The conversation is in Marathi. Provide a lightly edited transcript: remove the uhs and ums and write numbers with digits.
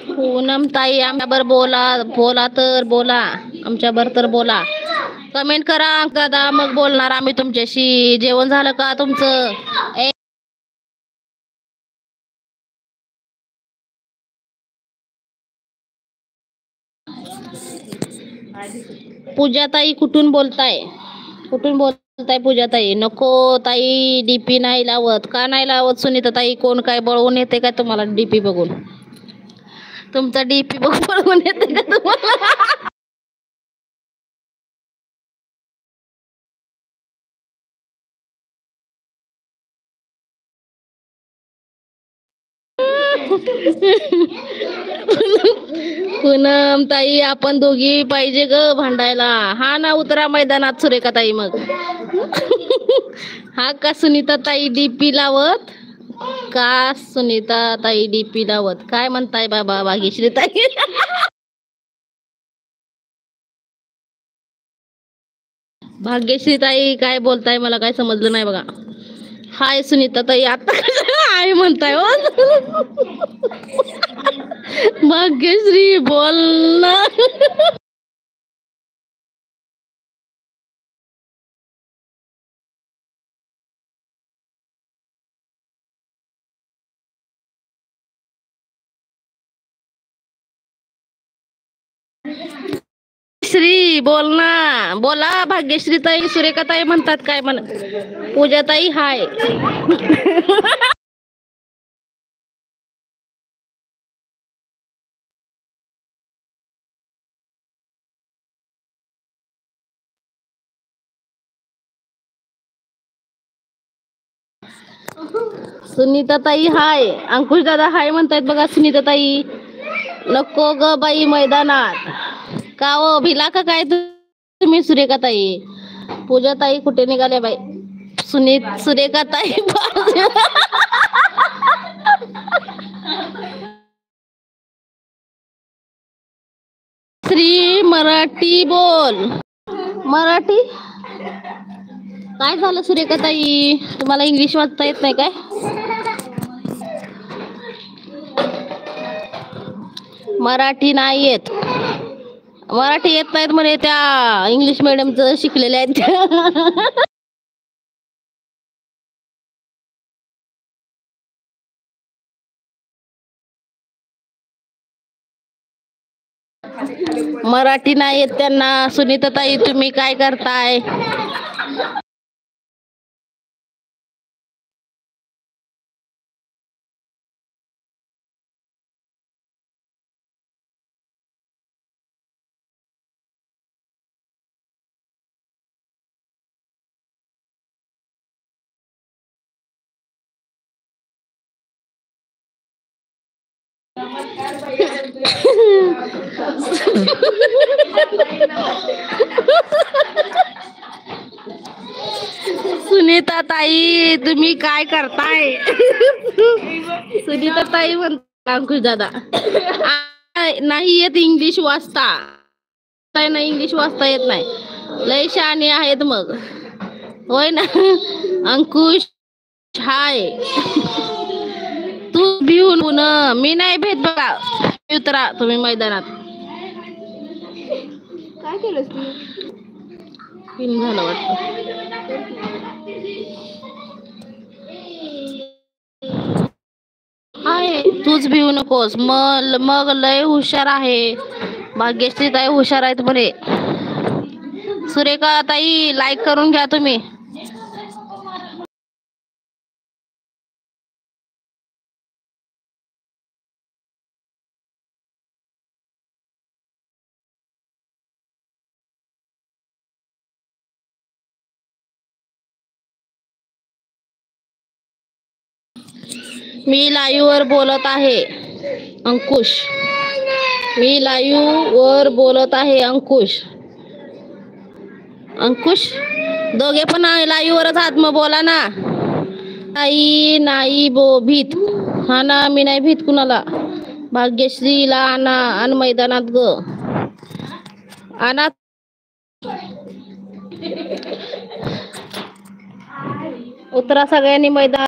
पूनम ताई आमच्याबर बोला बोला तर बोला आमच्याबर तर बोला. कमेंट करा दादा, मग बोलणार आम्ही तुमच्याशी. जेवण झालं का तुमचं? पूजा ताई कुठून बोलताय? कुठून बोलताय पूजा ताई? नको ताई, डीपी नाही लावत. का नाही लावत सुनीता ताई? कोण काय बळवून येते का तुम्हाला डीपी बघून? तुमचा डीपी बघून बळवून येते का तुम्हाला? पूनम ताई आपण दोघी पाहिजे ग भांडायला. हा ना, उतरा मैदानात सुरेखा ताई मग. हा का सुनीता ताई डीपी लावत? का सुनीता ताई डीपी लावत? काय म्हणताय बाबा भाग्यश्री ताई? भाग्यश्री ताई काय बोलताय मला काय समजलं नाही बघा. हाय सुनीता ताई, आता हाय म्हणताय हो? भाग्यश्री बोल ना. श्री बोल ना, बोला. भाग्यश्री ताई सुरेखा ताई म्हणतात काय म्हण? पूजा ताई हाय. सुनीता ताई हाय. अंकुश दादा हाय म्हणतायत बघा. सुनीता ताई नको ग बाई मैदानात. का हो भिला का काय तुम्ही सुरेखा ताई? पूजा ताई कुठे निघाले बाई? सुरेखा ताई. श्री मराठी बोल. मराठी काय झालं सुरेखा ताई? तुम्हाला इंग्लिश वाचता येत नाही काय? मराठी नाही येत. मराठी येत नाहीत म्हणे त्या इंग्लिश मिडियमचं शिकलेल्या आहेत त्या. मराठी नाही येत त्यांना. सुनीता ताई तुम्ही काय करताय? सुनीता ताई तुम्ही काय करताय? सुनीता ताई म्हणता अंकुश दादा नाही येत इंग्लिश वाचता. नाही इंग्लिश वाचता येत नाही. लय शहाणे आहेत मग. होय ना अंकुश हाय. तू भिवून मी नाही भेट बघा. उतरा तुम्ही मैदानात. काय केलंस तू? पिन झालं वाटतं. हाय तूच भिवू नकोस. मग लय हुशार आहे. भाग्यश्री ताई हुशार आहेत म्हणे. सुरेखा ताई लाईक करून घ्या तुम्ही. मी लाईव्ह वर बोलत आहे अंकुश. मी लाईव्ह वर बोलत आहे अंकुश. अंकुश दोघे पण लाईव्ह वरच आहात मग बोला ना. ताई नाही भीत. हा ना मी नाही भीत कुणाला. भाग्यश्रीला आणा आण मैदानात ग. आणा. उतरा सगळ्यांनी मैदानात.